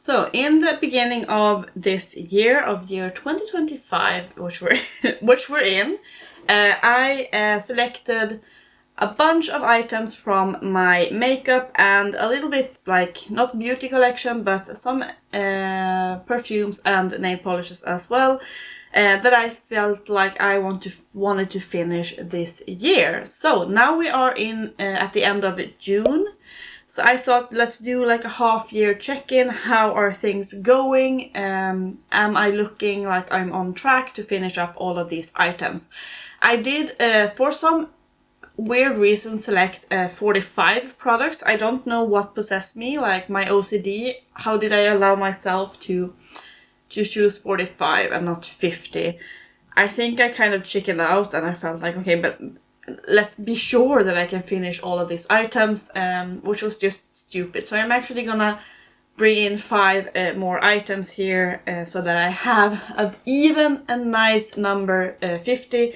So in the beginning of this year, of year 2025, which we're in, I selected a bunch of items from my makeup and a little bit like, not beauty collection, but some perfumes and nail polishes as well, that I felt like I wanted to finish this year. So now we are in at the end of June. So I thought, let's do like a half-year check-in. How are things going? Am I looking like I'm on track to finish up all of these items? I did, for some weird reason, select 45 products. I don't know what possessed me, like my OCD. How did I allow myself to choose 45 and not 50? I think I kind of chickened out and I felt like, okay, but let's be sure that I can finish all of these items, which was just stupid. So I'm actually gonna bring in 5 more items here, so that I have even a nice number, 50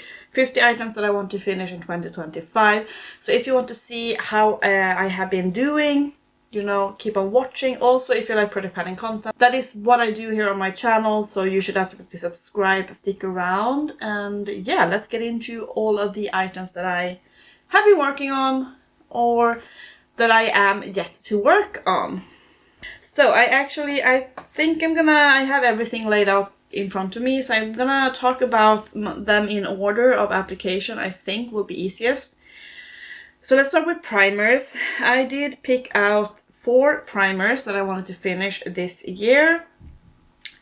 items that I want to finish in 2025. So if you want to see how I have been doing, you know, keep on watching. Also, if you like product panning content, that is what I do here on my channel, so you should absolutely subscribe, stick around, and yeah, let's get into all of the items that I have been working on or that I am yet to work on. So I think I have everything laid out in front of me, so I'm gonna talk about them in order of application. I think will be easiest. So let's start with primers. I did pick out 4 primers that I wanted to finish this year.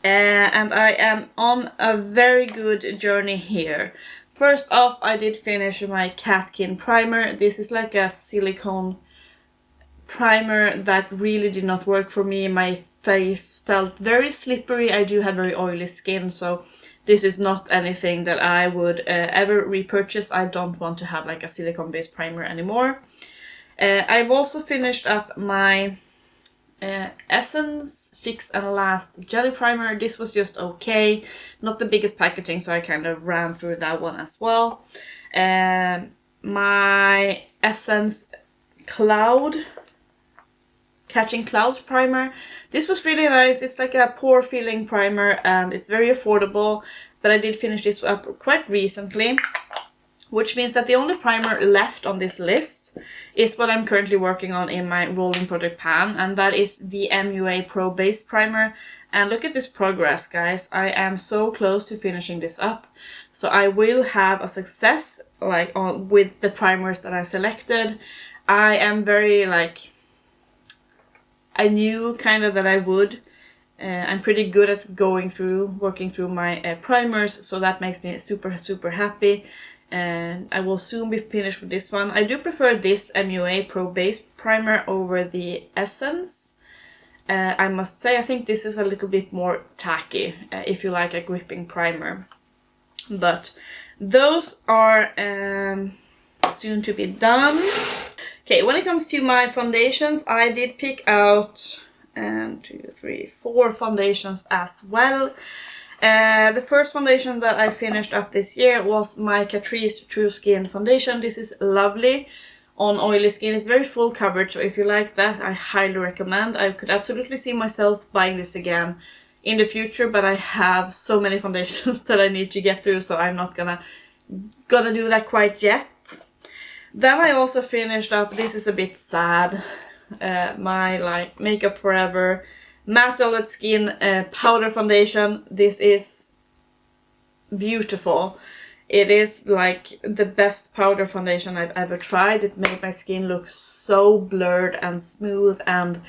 And I am on a very good journey here. First off, I did finish my Catkin Primer. This is like a silicone primer that really did not work for me. My face felt very slippery. I do have very oily skin, so this is not anything that I would ever repurchase. I don't want to have like a silicone-based primer anymore. I've also finished up my Essence Fux'n'last Jelly Primer. This was just okay. Not the biggest packaging, so I kind of ran through that one as well. My Essence Catching Clouds primer. This was really nice. It's like a pore filling primer and it's very affordable, but I did finish this up quite recently, which means that the only primer left on this list is what I'm currently working on in my rolling product pan, and that is the MUA Pro base primer. And look at this progress, guys. I am so close to finishing this up, so I will have a success like with the primers that I selected. I am very like, I knew kind of that I would. I'm pretty good at working through my primers, so that makes me super happy. And I will soon be finished with this one. I do prefer this MUA Pro Base Primer over the Essence. I must say, I think this is a little bit more tacky if you like a gripping primer. But those are soon to be done. Okay, when it comes to my foundations, I did pick out 4 foundations as well. The first foundation that I finished up this year was my Catrice True Skin foundation. This is lovely on oily skin. It's very full coverage, so if you like that, I highly recommend. I could absolutely see myself buying this again in the future, but I have so many foundations that I need to get through, so I'm not gonna do that quite yet. Then I also finished up, this is a bit sad, my like Makeup Forever Matte Solid Skin powder foundation. This is beautiful. It is like the best powder foundation I've ever tried. It made my skin look so blurred and smooth and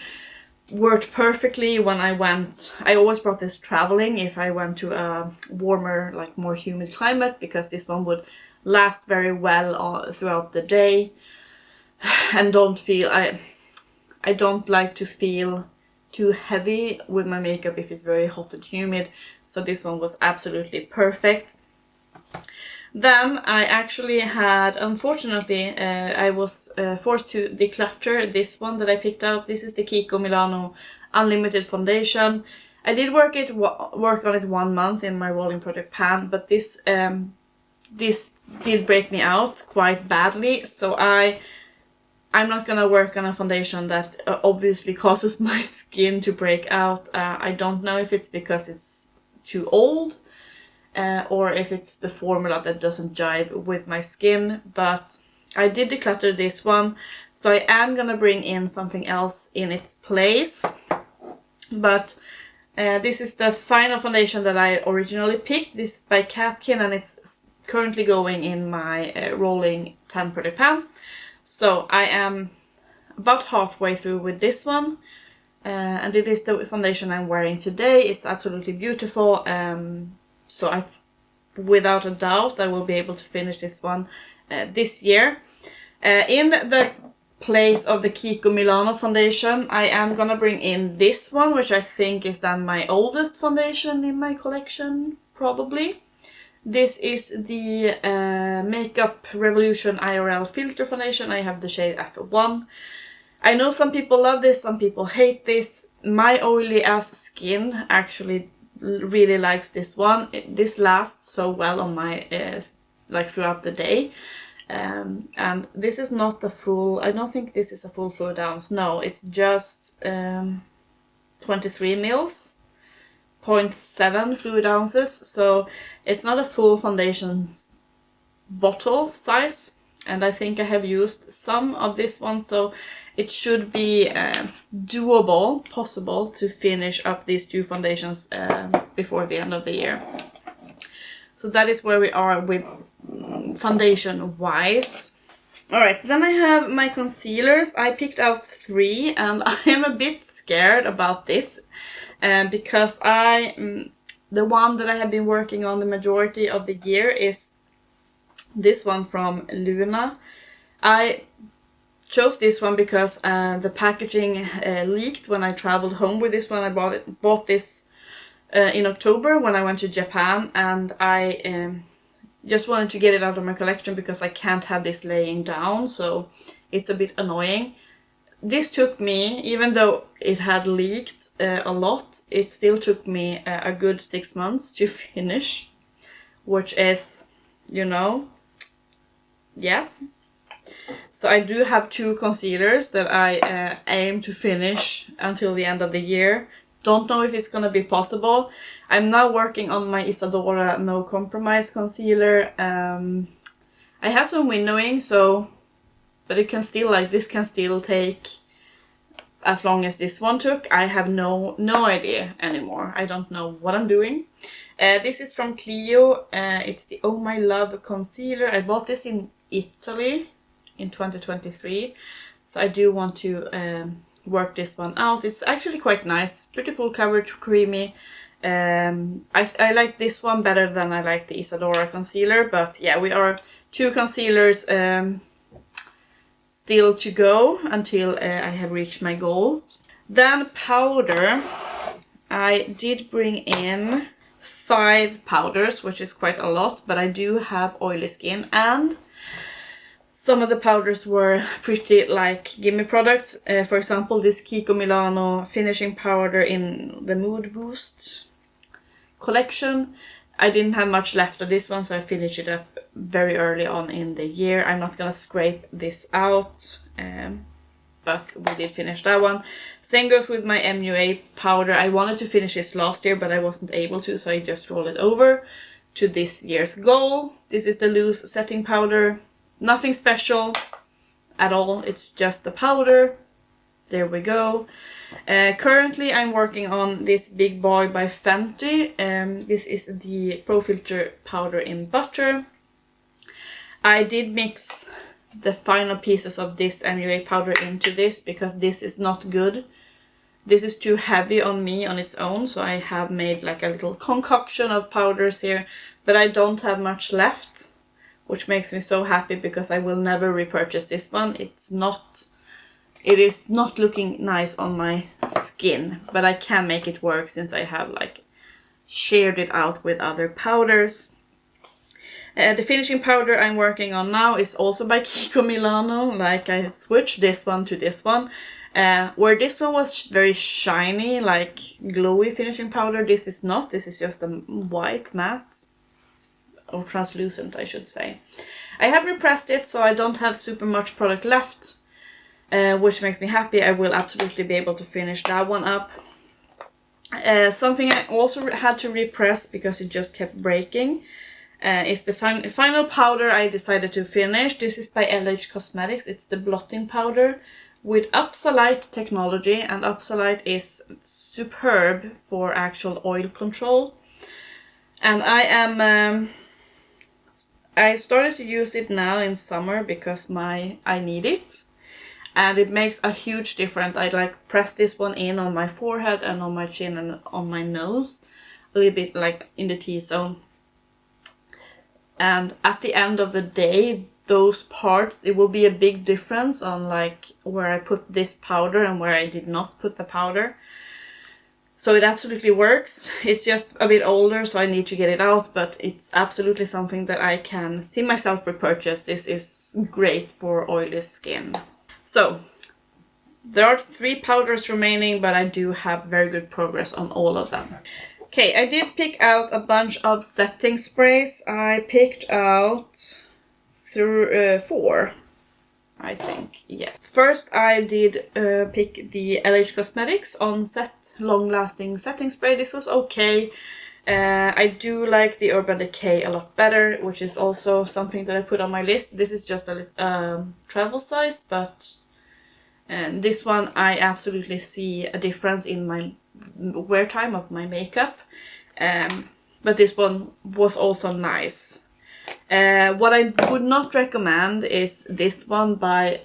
worked perfectly when I always brought this traveling if I went to a warmer, like more humid climate, because this one would last very well throughout the day. And I don't like to feel too heavy with my makeup if it's very hot and humid, so this one was absolutely perfect. Then I actually had, unfortunately, I was forced to declutter this one that I picked up. This is the Kiko Milano Unlimited foundation. I did work on it 1 month in my rolling product pan, but this did break me out quite badly, so I I'm not gonna work on a foundation that obviously causes my skin to break out. I don't know if it's because it's too old or if it's the formula that doesn't jive with my skin, but I did declutter this one, so I am gonna bring in something else in its place. But this is the final foundation that I originally picked. This is by Catkin, and it's currently going in my rolling temperature pan. So I am about halfway through with this one, and it is the foundation I'm wearing today. It's absolutely beautiful, so without a doubt I will be able to finish this one this year. In the place of the Kiko Milano foundation, I am gonna bring in this one, which I think is then my oldest foundation in my collection, probably. This is the Makeup Revolution IRL Filter Foundation. I have the shade F1. I know some people love this, some people hate this. My oily ass skin actually really likes this one. This lasts so well on my, like throughout the day. And this is not a full, I don't think this is a full fluid ounce. No, it's just 23 mils. 0.7 fluid ounces, so it's not a full foundation bottle size, and I think I have used some of this one, so it should be doable, possible to finish up these two foundations before the end of the year. So that is where we are with foundation wise. Alright, then I have my concealers. I picked out 3 and I am a bit scared about this. Because the one that I have been working on the majority of the year is this one from Luna. I chose this one because the packaging leaked when I traveled home with this one. I bought this in October when I went to Japan, and I just wanted to get it out of my collection because I can't have this laying down, so it's a bit annoying. This took me, even though it had leaked a lot, it still took me a good 6 months to finish, which is, you know, yeah. So I do have 2 concealers that I aim to finish until the end of the year. Don't know if it's gonna be possible. I'm now working on my Isadora No Compromise concealer. I have some windowing, so... but it can still, like, this can still take as long as this one took. I have no idea anymore. I don't know what I'm doing. This is from Clio. It's the Oh My Love concealer. I bought this in Italy in 2023. So I do want to work this one out. It's actually quite nice. Pretty full coverage, creamy. I like this one better than I like the Isadora concealer. But yeah, we are 2 concealers still to go until I have reached my goals. Then powder. I did bring in 5 powders, which is quite a lot, but I do have oily skin, and some of the powders were pretty like gimme products. For example, this Kiko Milano finishing powder in the Mood Boost collection. I didn't have much left of this one, so I finished it up very early on in the year. I'm not gonna scrape this out, but we did finish that one. Same goes with my MUA powder. I wanted to finish this last year, but I wasn't able to, so I just rolled it over to this year's goal. This is the loose setting powder. Nothing special at all, it's just the powder. There we go. Currently I'm working on this big boy by Fenty. This is the Pro Filter powder in butter. I did mix the final pieces of this MUA powder into this because this is not good. This is too heavy on me on its own, so I have made like a little concoction of powders here, but I don't have much left, which makes me so happy because I will never repurchase this one. It is not looking nice on my skin, but I can make it work since I have like shared it out with other powders. The finishing powder I'm working on now is also by Kiko Milano. Like, I switched this one to this one. Where this one was very shiny, like glowy finishing powder, this is not. This is just a white matte. Or translucent, I should say. I have repressed it, so I don't have super much product left. which makes me happy. I will absolutely be able to finish that one up. Something I also had to repress because it just kept breaking is the final powder I decided to finish. This is by LH Cosmetics. It's the blotting powder with Upsalite technology, and Upsalite is superb for actual oil control. And I started to use it now in summer because I need it. And it makes a huge difference. I like press this one in on my forehead and on my chin and on my nose. A little bit like in the T-zone. And at the end of the day, those parts, it will be a big difference on like where I put this powder and where I did not put the powder. So it absolutely works. It's just a bit older, so I need to get it out, but it's absolutely something that I can see myself repurchase. This is great for oily skin. So, there are 3 powders remaining, but I do have very good progress on all of them. Okay, I did pick out a bunch of setting sprays. I picked out 4, I think, yes. First, I did pick the LH Cosmetics On Set Long-Lasting Setting Spray. This was okay. I do like the Urban Decay a lot better, which is also something that I put on my list. This is just a travel size, but this one I absolutely see a difference in my wear time of my makeup. But this one was also nice. What I would not recommend is this one by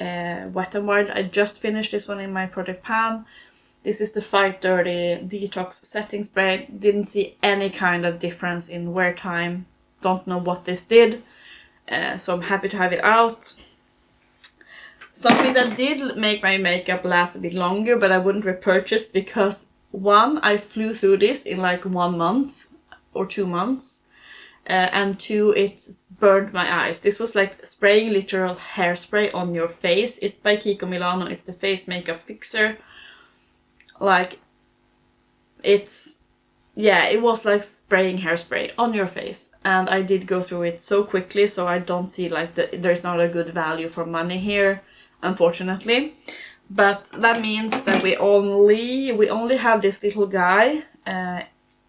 Wet n Wild. I just finished this one in my project pan. This is the Fight Dirty Detox Setting Spray. Didn't see any kind of difference in wear time. Don't know what this did. So I'm happy to have it out. Something that did make my makeup last a bit longer, but I wouldn't repurchase because 1, I flew through this in like 1 month or 2 months. And 2, it burned my eyes. This was like spraying literal hairspray on your face. It's by Kiko Milano. It's the face makeup fixer. Like, it was like spraying hairspray on your face. And I did go through it so quickly, so I don't see like there's not a good value for money here, unfortunately. But that means that we only have this little guy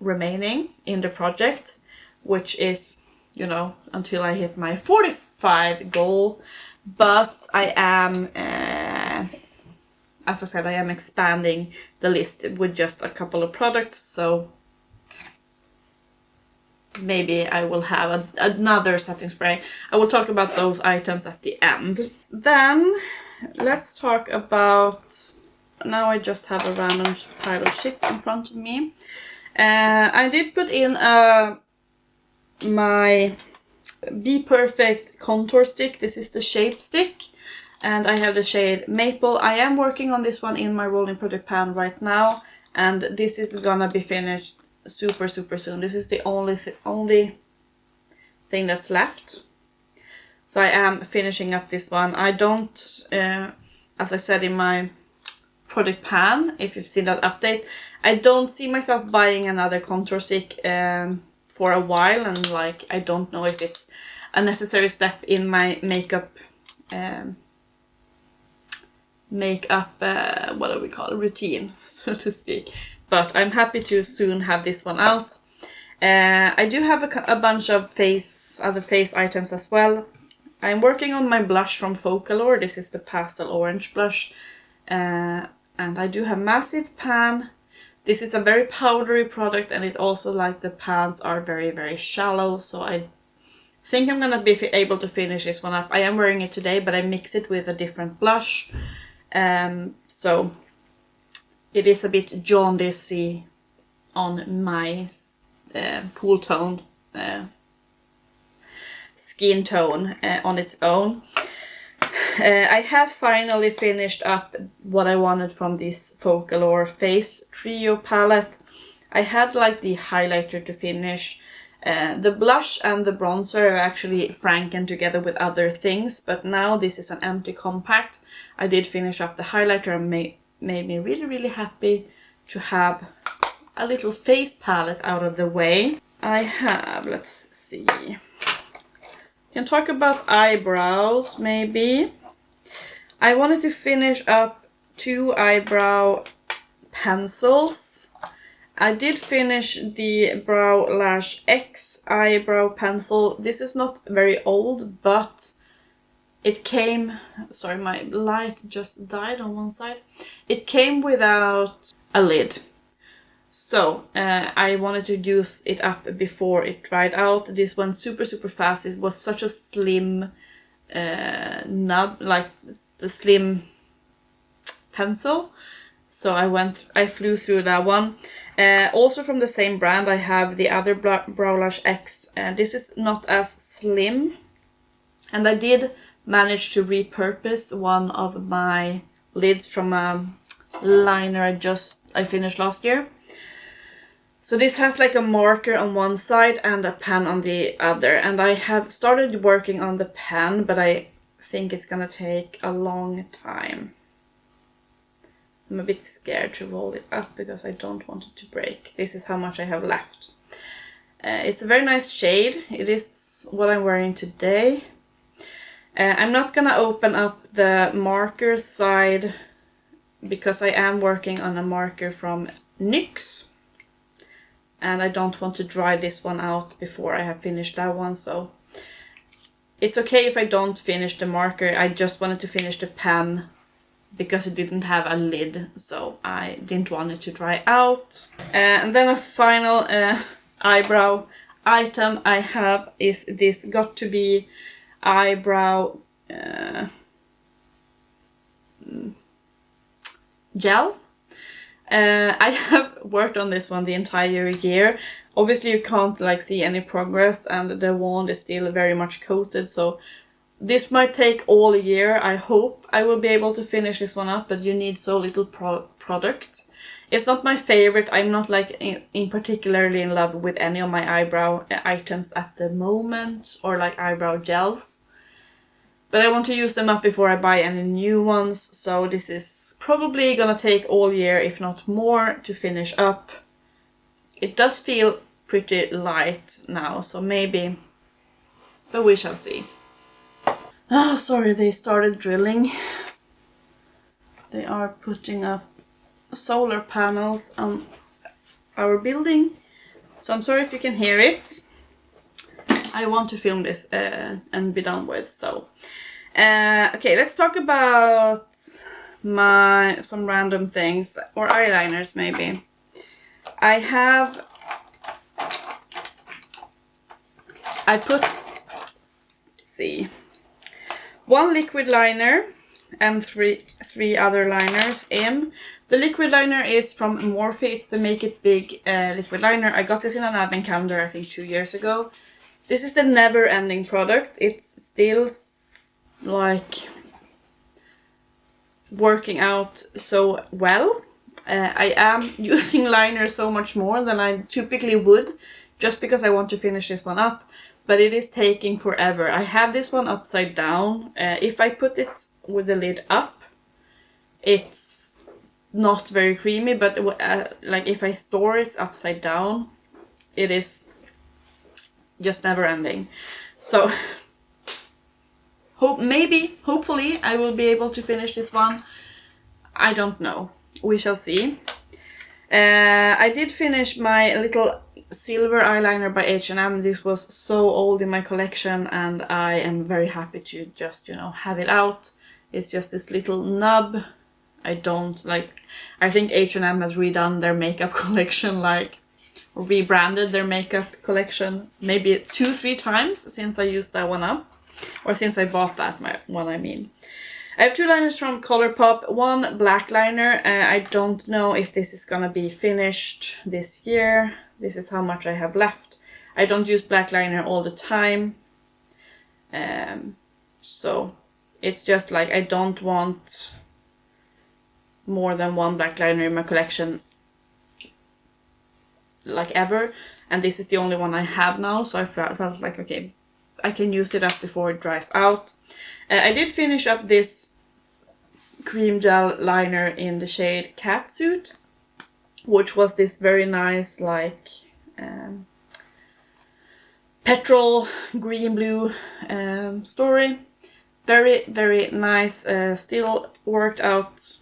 remaining in the project, which is, you know, until I hit my 45 goal. But I am, as I said, I am expanding the list with just a couple of products, so maybe I will have another setting spray. I will talk about those items at the end. Then, let's talk about... Now I just have a random pile of shit in front of me. I did put in my Be Perfect contour stick. This is the Shape Stick. And I have the shade Maple. I am working on this one in my rolling project pan right now. And this is gonna be finished super soon. This is the only thing that's left. So I am finishing up this one. I don't, as I said in my project pan, if you've seen that update, I don't see myself buying another contour stick for a while, and like I don't know if it's a necessary step in my makeup what do we call it, routine, so to speak. But I'm happy to soon have this one out. I do have a bunch of other face items as well. I'm working on my blush from Focalor. This is the Pastel Orange blush. And I do have massive pan. This is a very powdery product, and it's also like the pans are very shallow. So I think I'm gonna be able to finish this one up. I am wearing it today, but I mix it with a different blush. So it is a bit jaundicey on my cool toned skin tone on its own. I have finally finished up what I wanted from this Focalor Face Trio palette. I had like the highlighter to finish. The blush and the bronzer are actually franken together with other things, but now this is an empty compact. I did finish up the highlighter and made me really happy to have a little face palette out of the way. I have, let's see, can talk about eyebrows maybe. I wanted to finish up 2 eyebrow pencils. I did finish the BrowlashEx eyebrow pencil. This is not very old, but it came... Sorry, my light just died on one side. It came without a lid. So, I wanted to use it up before it dried out. This went super fast. It was such a slim nub, like the slim pencil. So I flew through that one. Also from the same brand, I have the other BrowlashEx. This is not as slim. And I did manage to repurpose one of my lids from a liner I finished last year. So this has like a marker on one side and a pen on the other. And I have started working on the pen, but I think it's gonna take a long time. I'm a bit scared to roll it up because I don't want it to break. This is how much I have left. It's a very nice shade. It is what I'm wearing today. I'm not gonna open up the marker side because I am working on a marker from NYX. And I don't want to dry this one out before I have finished that one, so it's okay if I don't finish the marker. I just wanted to finish the pen because it didn't have a lid, so I didn't want it to dry out. And then a final eyebrow item I have is this Got2B Eyebrow gel. I have worked on this one the entire year. Obviously you can't like see any progress and the wand is still very much coated, so this might take all year. I hope I will be able to finish this one up, but you need so little product. It's not my favorite. I'm not like in particularly in love with any of my eyebrow items at the moment, or like eyebrow gels. But I want to use them up before I buy any new ones, so this is probably gonna take all year, if not more, to finish up. It does feel pretty light now, so maybe, but we shall see. Oh, sorry, they started drilling. They are putting up solar panels on our building, so I'm sorry if you can hear it. I want to film this and be done with, so. Okay, let's talk about some random things, or eyeliners maybe. One liquid liner and three other liners in. The liquid liner is from MORPHE. It's the Make It Big liquid liner. I got this in an advent calendar I think 2 years ago. This is the never-ending product. It's still like working out so well. I am using liner so much more than I typically would, just because I want to finish this one up, but it is taking forever. I have this one upside down. If I put it with the lid up, it's not very creamy, but like if I store it upside down, it is just never ending. So hopefully I will be able to finish this one. I don't know. We shall see. I did finish my little silver eyeliner by H&M. This was so old in my collection and I am very happy to just, you know, have it out. It's just this little nub. I think H&M has redone their makeup collection, like, or rebranded their makeup collection maybe 2-3 times since I used that one up. Or since I bought that one, I mean. I have 2 liners from Colorpop, one black liner. I don't know if this is gonna be finished this year. This is how much I have left. I don't use black liner all the time. So it's just like I don't want more than one black liner in my collection, like ever. And this is the only one I have now, so I felt like, okay, I can use it up before it dries out. I did finish up this cream gel liner in the shade Catsuit, which was this very nice, like, petrol green blue story. Very, very nice, still worked out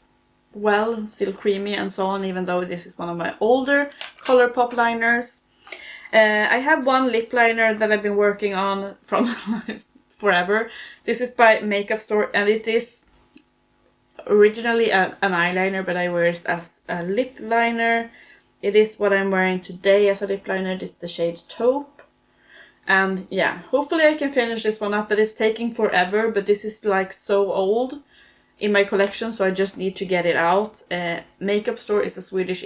well, still creamy and so on, even though this is one of my older Colorpop liners. I have one lip liner that I've been working on from forever. This is by Makeup Store, and it is originally an eyeliner, but I wear it as a lip liner. It is what I'm wearing today as a lip liner. This is the shade Taupe. And yeah, hopefully I can finish this one up, but it's taking forever. But this is like so old in my collection, so I just need to get it out. Makeup Store is a Swedish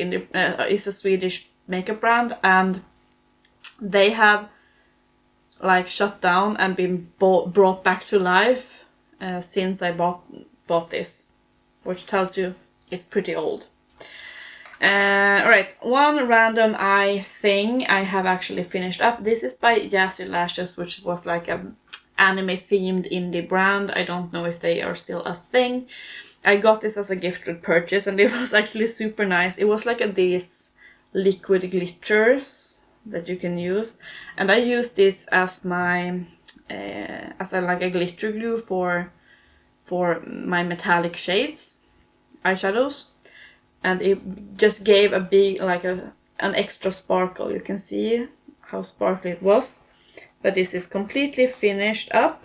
makeup brand, and they have like shut down and been brought back to life since I bought this, which tells you it's pretty old. Alright, one random eye thing I have actually finished up. This is by Yassy Lashes, which was like an anime themed indie brand. I don't know if they are still a thing. I got this as a gifted purchase, and it was actually super nice. It was like these liquid glitters that you can use, and I use this as my like a glitter glue for my metallic shades, eyeshadows, and it just gave a big like an extra sparkle. You can see how sparkly it was, but this is completely finished up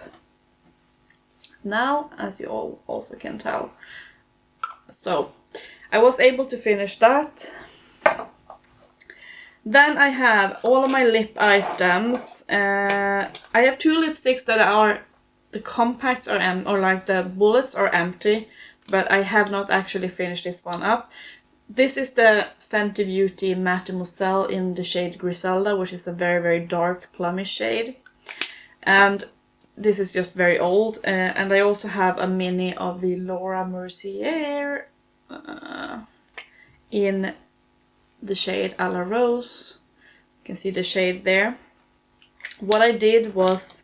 now, as you all also can tell. So I was able to finish that. Then I have all of my lip items. I have two lipsticks that are, the compacts are or like the bullets are empty, but I have not actually finished this one up. This is the Fenty Beauty Mattemoiselle in the shade Griselda, which is a very, very dark plummy shade. And this is just very old. And I also have a mini of the Laura Mercier in the shade A La Rose. You can see the shade there. What I did was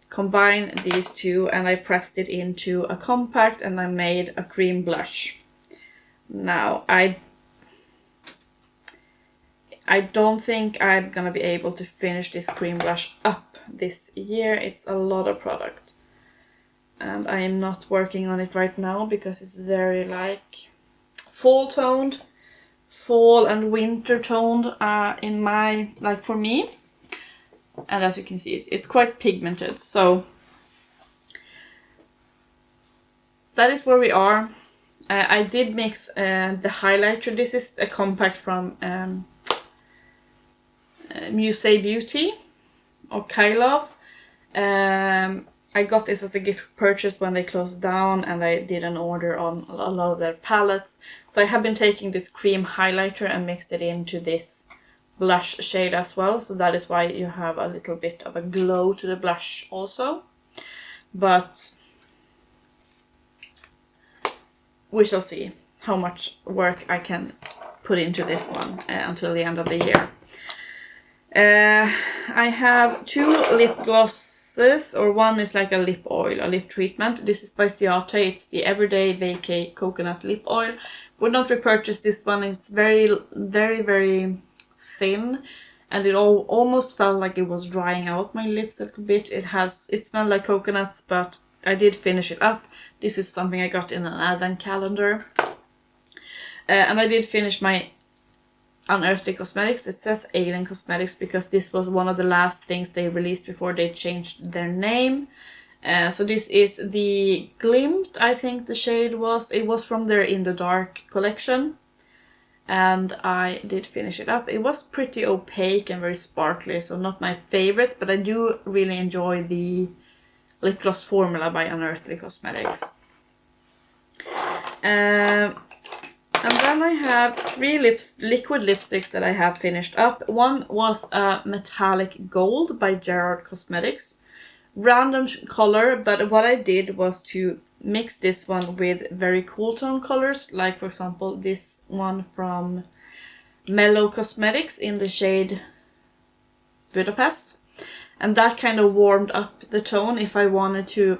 combine these two, and I pressed it into a compact, and I made a cream blush. Now I don't think I'm gonna be able to finish this cream blush up this year. It's a lot of product, and I am not working on it right now because it's very like fall toned, fall and winter toned in my, like for me. And as you can see, it's quite pigmented. So that is where we are. I did mix the highlighter. This is a compact from MUA Beauty or Kylove. I got this as a gift purchase when they closed down, and I did an order on a lot of their palettes. So I have been taking this cream highlighter and mixed it into this blush shade as well. So that is why you have a little bit of a glow to the blush also. But we shall see how much work I can put into this one until the end of the year. I have two lip glosses, or one is like a lip oil, a lip treatment. This is by Ciaté. It's the Everyday Vacay Coconut Lip Oil. Would not repurchase this one. It's very, very, very thin, and it almost felt like it was drying out my lips a little bit. It smelled like coconuts, but I did finish it up. This is something I got in an advent calendar. And I did finish my Unearthly Cosmetics. It says Alien Cosmetics because this was one of the last things they released before they changed their name. So this is the Glimt, I think the shade was. It was from their In the Dark collection. And I did finish it up. It was pretty opaque and very sparkly, so not my favorite, but I do really enjoy the lip gloss formula by Unearthly Cosmetics. And then I have three liquid lipsticks that I have finished up. One was a metallic gold by Gerard Cosmetics. Random color, but what I did was to mix this one with very cool tone colors, like for example this one from Mellow Cosmetics in the shade Budapest, and that kind of warmed up the tone if I wanted to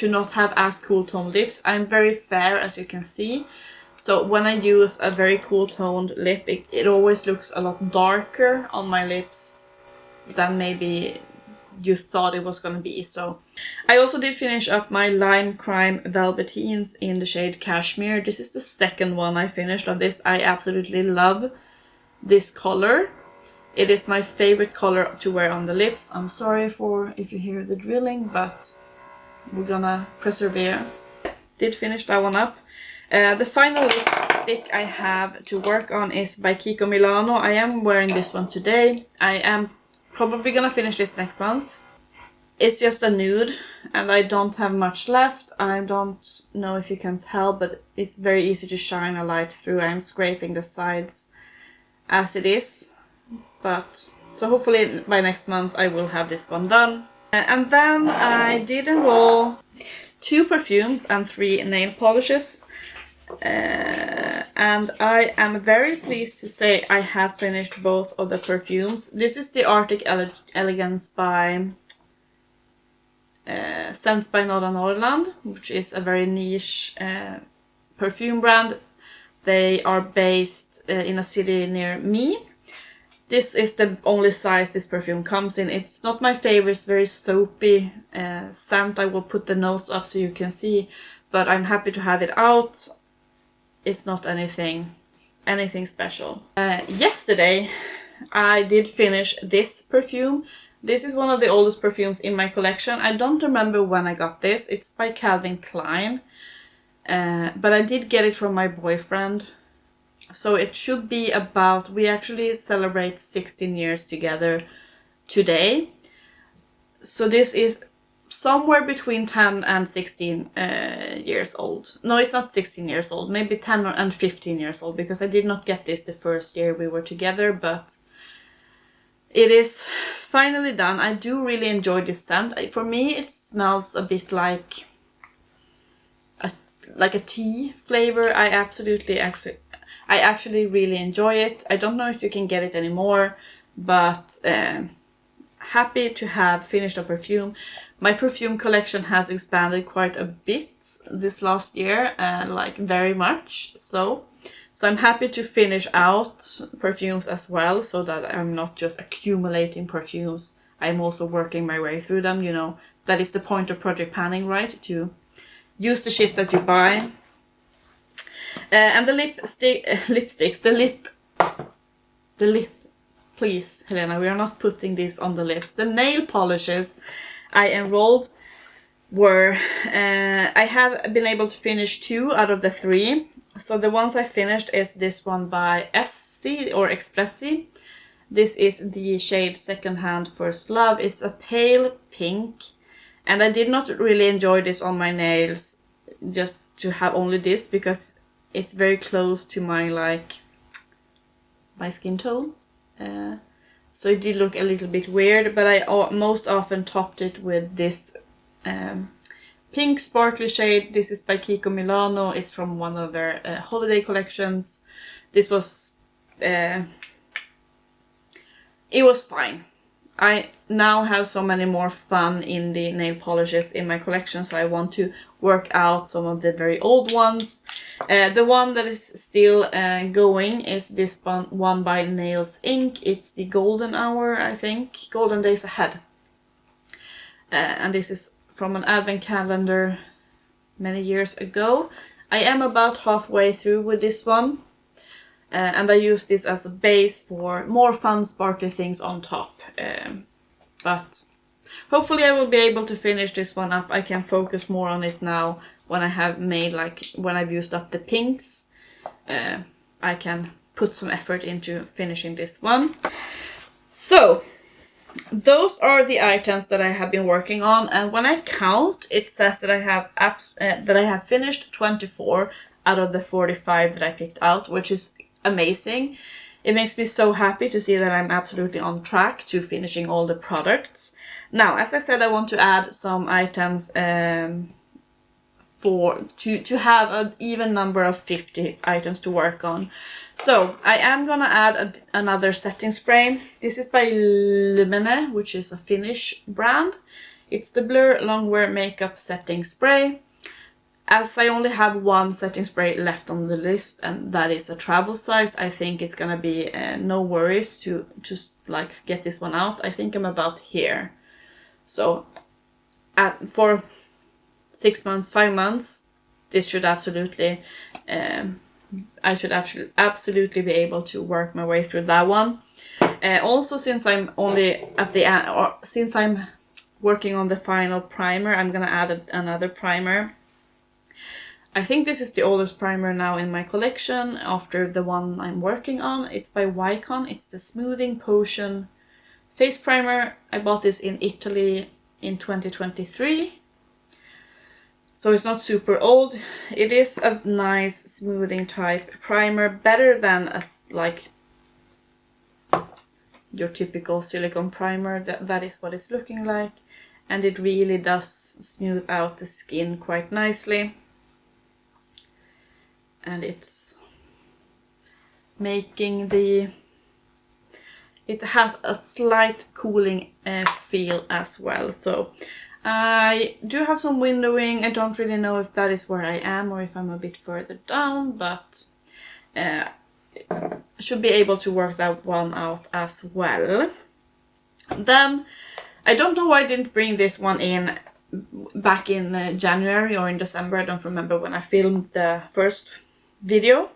not have as cool toned lips. I'm very fair, as you can see, so when I use a very cool toned lip, it always looks a lot darker on my lips than maybe you thought it was gonna be. So I also did finish up my LimeCrime Velvetines in the shade Cashmere. This is the second one I finished of this. I absolutely love this color. It is my favorite color to wear on the lips. I'm sorry for if you hear the drilling, but we're gonna persevere. Did finish that one up. The final lipstick I have to work on is by Kiko Milano. I am wearing this one today. I am probably gonna finish this next month. It's just a nude and I don't have much left. I don't know if you can tell, but it's very easy to shine a light through. I'm scraping the sides as it is. But so hopefully by next month I will have this one done. And then I did enroll 2 perfumes and 3 nail polishes. And I am very pleased to say I have finished both of the perfumes. This is the Arctic Elegance by Scents by Norra Norrland, which is a very niche perfume brand. They are based in a city near me. This is the only size this perfume comes in. It's not my favorite, it's very soapy scent. I will put the notes up so you can see, but I'm happy to have it out. It's not anything special. Yesterday I did finish this perfume. This is one of the oldest perfumes in my collection. I don't remember when I got this. It's by Calvin Klein. But I did get it from my boyfriend. So it should be about, we actually celebrate 16 years together today. So this is somewhere between 10 and 16 years old. No, it's not 16 years old, maybe 10 and 15 years old, because I did not get this the first year we were together, but it is finally done. I do really enjoy this scent. For me, it smells a bit like a tea flavor. I actually really enjoy it. I don't know if you can get it anymore, but happy to have finished a perfume. My perfume collection has expanded quite a bit this last year, like very much so. So I'm happy to finish out perfumes as well, so that I'm not just accumulating perfumes. I'm also working my way through them, you know. That is the point of project planning, right? To use the shit that you buy. And the lipsticks, the lip, please, Helena, we are not putting this on the lips. The nail polishes I enrolled were, I have been able to finish 2 out of the 3. So the ones I finished is this one by SC or Expressi. This is the shade Secondhand First Love. It's a pale pink. And I did not really enjoy this on my nails, just to have only this, because it's very close to my skin tone. So it did look a little bit weird, but I most often topped it with this pink sparkly shade. This is by Kiko Milano. It's from one of their holiday collections. This was, it was fine. I now have so many more fun in the nail polishes in my collection, so I want to work out some of the very old ones. The one that is still going is this one by Nails Inc. It's the Golden Hour, I think. Golden Days Ahead. And this is from an advent calendar many years ago. I am about halfway through with this one. And I use this as a base for more fun sparkly things on top. But hopefully I will be able to finish this one up. I can focus more on it now when I have made, when I've used up the pinks. I can put some effort into finishing this one. So those are the items that I have been working on, and when I count, it says that I have finished 24 out of the 45 that I picked out, which is amazing. It makes me so happy to see that I'm absolutely on track to finishing all the products. Now, as I said, I want to add some items to have an even number of 50 items to work on. So I am gonna add another setting spray. This is by Lumene, which is a Finnish brand. It's the Blur Longwear Makeup Setting Spray. As I only have one setting spray left on the list, and that is a travel size, I think it's gonna be no worries to just get this one out. I think I'm about here. So for 6 months, 5 months, this should absolutely, I should absolutely be able to work my way through that one. Also, since I'm only at the end, or since I'm working on the final primer, I'm gonna add another primer. I think this is the oldest primer now in my collection after the one I'm working on. It's by Wycon. It's the Smoothing Potion face primer. I bought this in Italy in 2023. So it's not super old. It is a nice smoothing type primer, better than a, like your typical silicone primer. That is what it's looking like. And it really does smooth out the skin quite nicely. And it's making the... It has a slight cooling feel as well. So I do have some windowing. I don't really know if that is where I am or if I'm a bit further down, but should be able to work that one out as well. Then I don't know why I didn't bring this one in back in January or in December. I don't remember when I filmed the first video.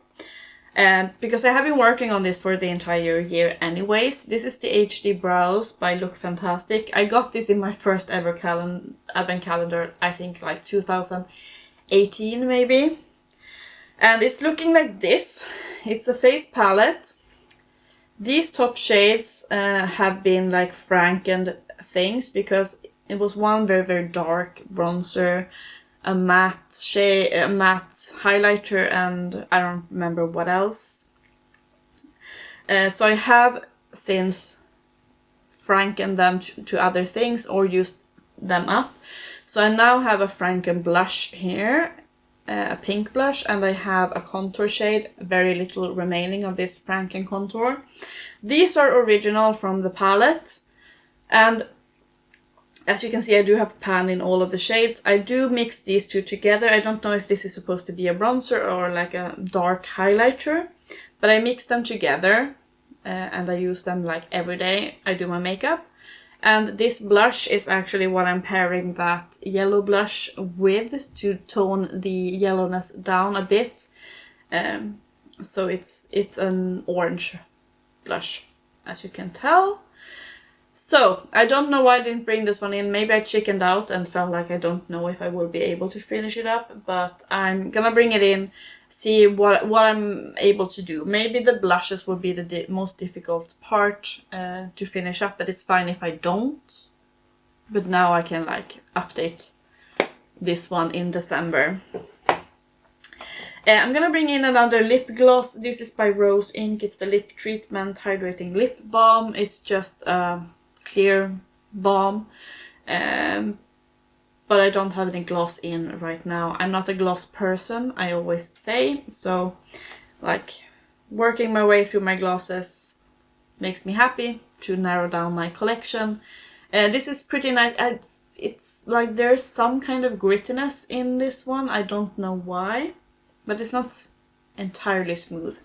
Because I have been working on this for the entire year anyways. This is the HD Brows by Look Fantastic. I got this in my first ever advent calendar, I think like 2018 maybe. And it's looking like this. It's a face palette. These top shades have been like frankened things because it was one very, very dark bronzer, a matte shade, a matte highlighter, and I don't remember what else. So I have since frankened them to other things or used them up. So I now have a franken blush here, a pink blush, and I have a contour shade, very little remaining of this franken contour. These are original from the palette, and as you can see, I do have pan in all of the shades. I do mix these two together. I don't know if this is supposed to be a bronzer or like a dark highlighter, but I mix them together and I use them like every day I do my makeup. And this blush is actually what I'm pairing that yellow blush with to tone the yellowness down a bit. So it's an orange blush, as you can tell. So, I don't know why I didn't bring this one in. Maybe I chickened out and felt like I don't know if I will be able to finish it up. But I'm gonna bring it in, see what I'm able to do. Maybe the blushes will be the most difficult part to finish up, but it's fine if I don't. But now I can like update this one in December. I'm gonna bring in another lip gloss. This is by Rose Inc. It's the Lip Treatment Hydrating Lip Balm. It's just a clear balm, but I don't have any gloss in right now. I'm not a gloss person, I always say, so like working my way through my glosses makes me happy to narrow down my collection. This is pretty nice. It's like there's some kind of grittiness in this one, I don't know why, but it's not entirely smooth,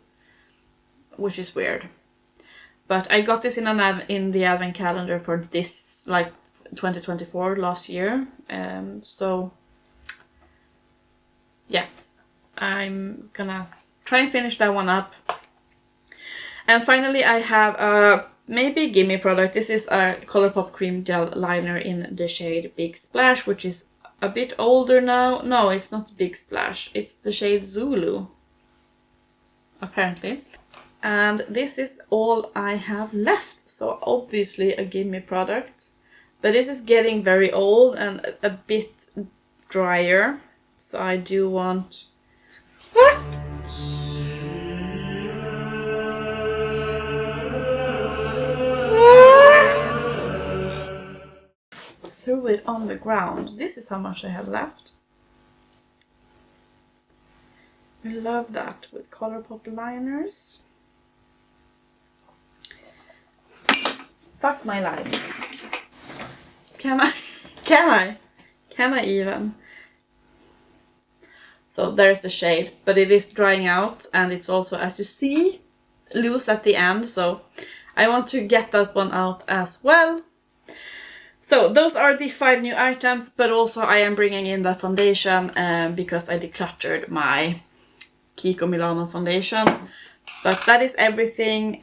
which is weird. But I got this in the advent calendar for this, like 2024, last year. So yeah, I'm gonna try and finish that one up. And finally I have a maybe gimme product. This is a Colorpop Creme gel liner in the shade Big Splash, which is a bit older now. No, it's not Big Splash. It's the shade Zulu, apparently. And this is all I have left. So obviously a gimme product. But this is getting very old and a bit drier. So I do want... Threw it on the ground. This is how much I have left. I love that with Colorpop liners. Fuck my life. Can I even? So there's the shade, but it is drying out and it's also, as you see, loose at the end. So I want to get that one out as well. So those are the 5 new items, but also I am bringing in that foundation because I decluttered my Kiko Milano foundation. But that is everything.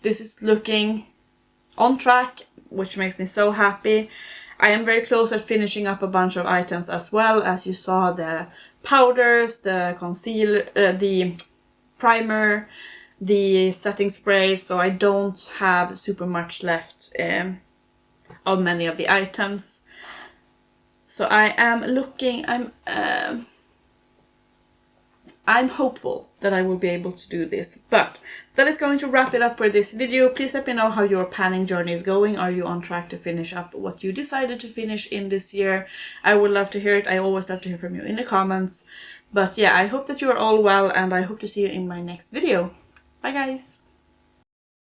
This is looking on track, which makes me so happy. I am very close at finishing up a bunch of items as well. As you saw, the powders, the concealer, the primer, the setting spray, so I don't have super much left of many of the items. So I am looking, I'm hopeful that I will be able to do this, but that is going to wrap it up for this video. Please let me know how your panning journey is going. Are you on track to finish up what you decided to finish in this year? I would love to hear it. I always love to hear from you in the comments. But yeah, I hope that you are all well, and I hope to see you in my next video. Bye guys!